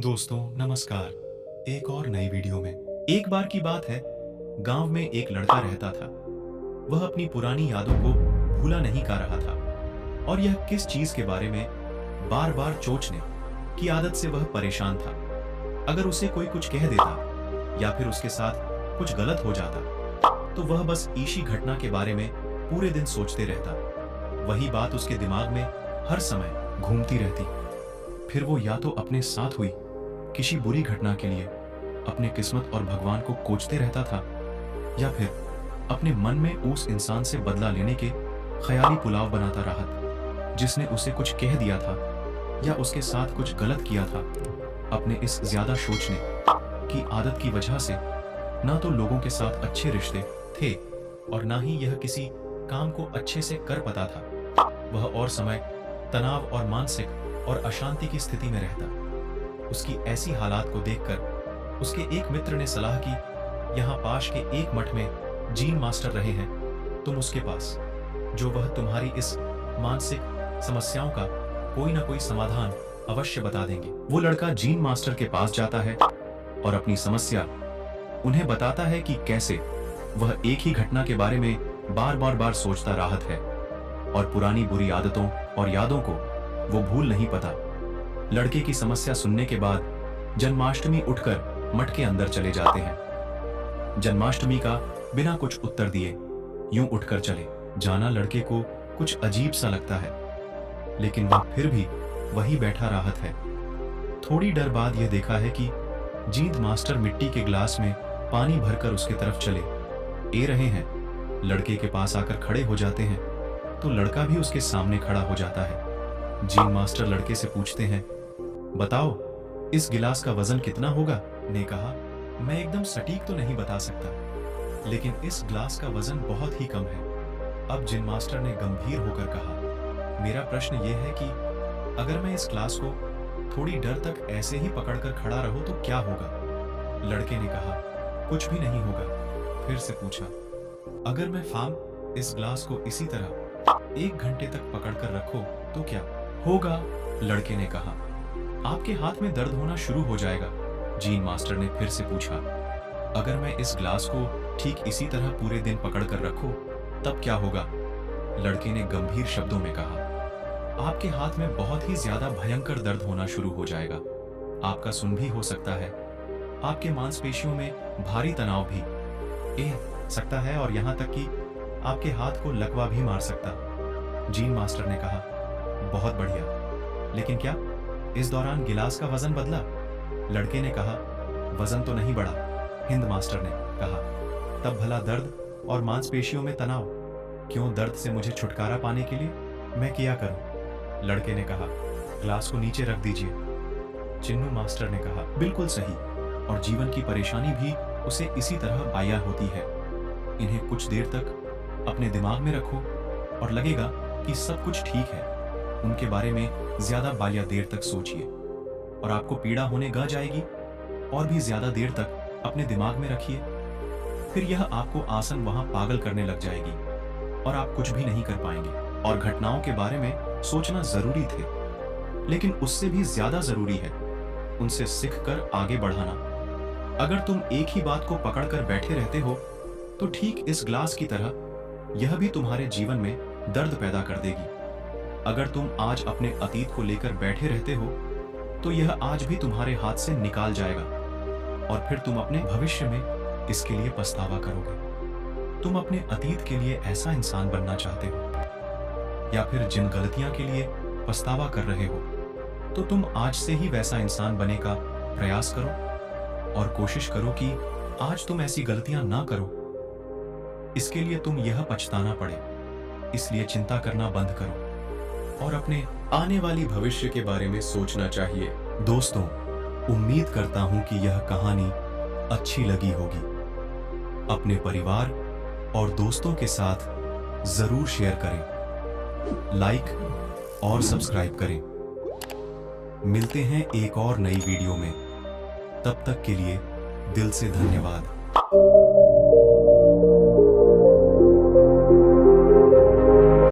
दोस्तों नमस्कार। एक और नई वीडियो में। एक बार की बात है, गांव में एक लड़का रहता था। वह अपनी पुरानी यादों को भूला नहीं कर रहा था और यह किस चीज के बारे में बार बार सोचने की आदत से वह परेशान था। अगर उसे कोई कुछ कह देता या फिर उसके साथ कुछ गलत हो जाता तो वह बस इसी घटना के बारे में पूरे दिन सोचते रहता। वही बात उसके दिमाग में हर समय घूमती रहती। फिर वो या तो अपने साथ हुई किसी बुरी घटना के लिए अपने किस्मत और भगवान को कोसते रहता था, या फिर अपने मन में उस इंसान से बदला लेने के ख्याली पुलाव बनाता रहा जिसने उसे कुछ कह दिया था या उसके साथ कुछ गलत किया था। अपने इस ज्यादा सोचने की आदत की वजह से ना तो लोगों के साथ अच्छे रिश्ते थे और ना ही यह किसी काम को अच्छे से कर पाता था। वह और समय तनाव और मानसिक और अशांति की स्थिति में रहता। उसकी ऐसी हालात को देखकर उसके एक मित्र ने सलाह की, यहाँ पास के एक मठ में जीन मास्टर रहे हैं, तुम उसके पास जो वह तुम्हारी इस मानसिक समस्याओं का कोई ना कोई समाधान अवश्य बता देंगे। वो लड़का जीन मास्टर के पास जाता है और अपनी समस्या उन्हें बताता है कि कैसे वह एक ही घटना के बारे में बार बार सोचता रहता है और पुरानी बुरी आदतों और यादों को वो भूल नहीं पाता। लड़के की समस्या सुनने के बाद जन्माष्टमी उठकर मठ के अंदर चले जाते हैं। जन्माष्टमी का बिना कुछ उत्तर दिए यूं उठकर चले जाना लड़के को कुछ अजीब सा लगता है, लेकिन वह फिर भी वही बैठा राहत है। थोड़ी देर बाद यह देखा है कि जीत मास्टर मिट्टी के गिलास में पानी भरकर उसके तरफ चले ए रहे हैं। लड़के के पास आकर खड़े हो जाते हैं तो लड़का भी उसके सामने खड़ा हो जाता है। जीन मास्टर लड़के से पूछते हैं, बताओ इस गिलास का वजन कितना होगा? ने कहा, मैं एकदम सटीक तो नहीं बता सकता, लेकिन इस गिलास का वजन बहुत ही कम है। अब जीन मास्टर ने गंभीर होकर कहा, मेरा प्रश्न यह है कि अगर मैं इस गिलास को थोड़ी देर तक ऐसे ही पकड़कर खड़ा रहूं तो क्या होगा? लड़के ने कहा, कुछ भी नहीं होगा। फिर से पूछा, अगर मैं फार्म इस गिलास को इसी तरह 1 घंटे तक पकड़कर रखो तो क्या होगा? लड़के ने कहा, आपके हाथ में दर्द होना शुरू हो जाएगा। जीन मास्टर ने फिर से पूछा, अगर मैं इस ग्लास को ठीक इसी तरह पूरे दिन पकड़कर रखूं तब क्या होगा? लड़के ने गंभीर शब्दों में कहा, आपके हाथ में बहुत ही ज्यादा भयंकर दर्द होना शुरू हो जाएगा। आपका सुन भी हो सकता है, आपके मांसपेशियों में भारी तनाव भी सकता है और यहाँ तक कि आपके हाथ को लकवा भी मार सकता। जीन मास्टर ने कहा, बहुत बढ़िया, लेकिन क्या इस दौरान गिलास का वजन बदला? लड़के ने कहा, वजन तो नहीं बढ़ा। हिंद मास्टर ने कहा, तब भला दर्द और मांसपेशियों में तनाव क्यों? दर्द से मुझे छुटकारा पाने के लिए मैं क्या करूं? लड़के ने कहा, गिलास को नीचे रख दीजिए। चिन्नू मास्टर ने कहा, बिल्कुल सही, और जीवन की परेशानी भी उसे इसी तरह आया होती है। इन्हें कुछ देर तक अपने दिमाग में रखो और लगेगा कि सब कुछ ठीक है। उनके बारे में ज्यादा बालिया देर तक सोचिए और आपको पीड़ा होने ग जाएगी, और भी ज्यादा देर तक अपने दिमाग में रखिए। फिर यह आपको आसन वहां पागल करने लग जाएगी और आप कुछ भी नहीं कर पाएंगे। और घटनाओं के बारे में सोचना जरूरी थे, लेकिन उससे भी ज्यादा जरूरी है उनसे सीखकर आगे बढ़ाना। अगर तुम एक ही बात को पकड़कर बैठे रहते हो तो ठीक इस ग्लास की तरह यह भी तुम्हारे जीवन में दर्द पैदा कर देगी। अगर तुम आज अपने अतीत को लेकर बैठे रहते हो तो यह आज भी तुम्हारे हाथ से निकाल जाएगा और फिर तुम अपने भविष्य में इसके लिए पछतावा करोगे। तुम अपने अतीत के लिए ऐसा इंसान बनना चाहते हो, या फिर जिन गलतियां के लिए पछतावा कर रहे हो तो तुम आज से ही वैसा इंसान बनने का प्रयास करो और कोशिश करो कि आज तुम ऐसी गलतियां ना करो। इसके लिए तुम यह पछताना पड़े, इसलिए चिंता करना बंद करो और अपने आने वाली भविष्य के बारे में सोचना चाहिए। दोस्तों, उम्मीद करता हूं कि यह कहानी अच्छी लगी होगी। अपने परिवार और दोस्तों के साथ जरूर शेयर करें, लाइक और सब्सक्राइब करें। मिलते हैं एक और नई वीडियो में, तब तक के लिए दिल से धन्यवाद।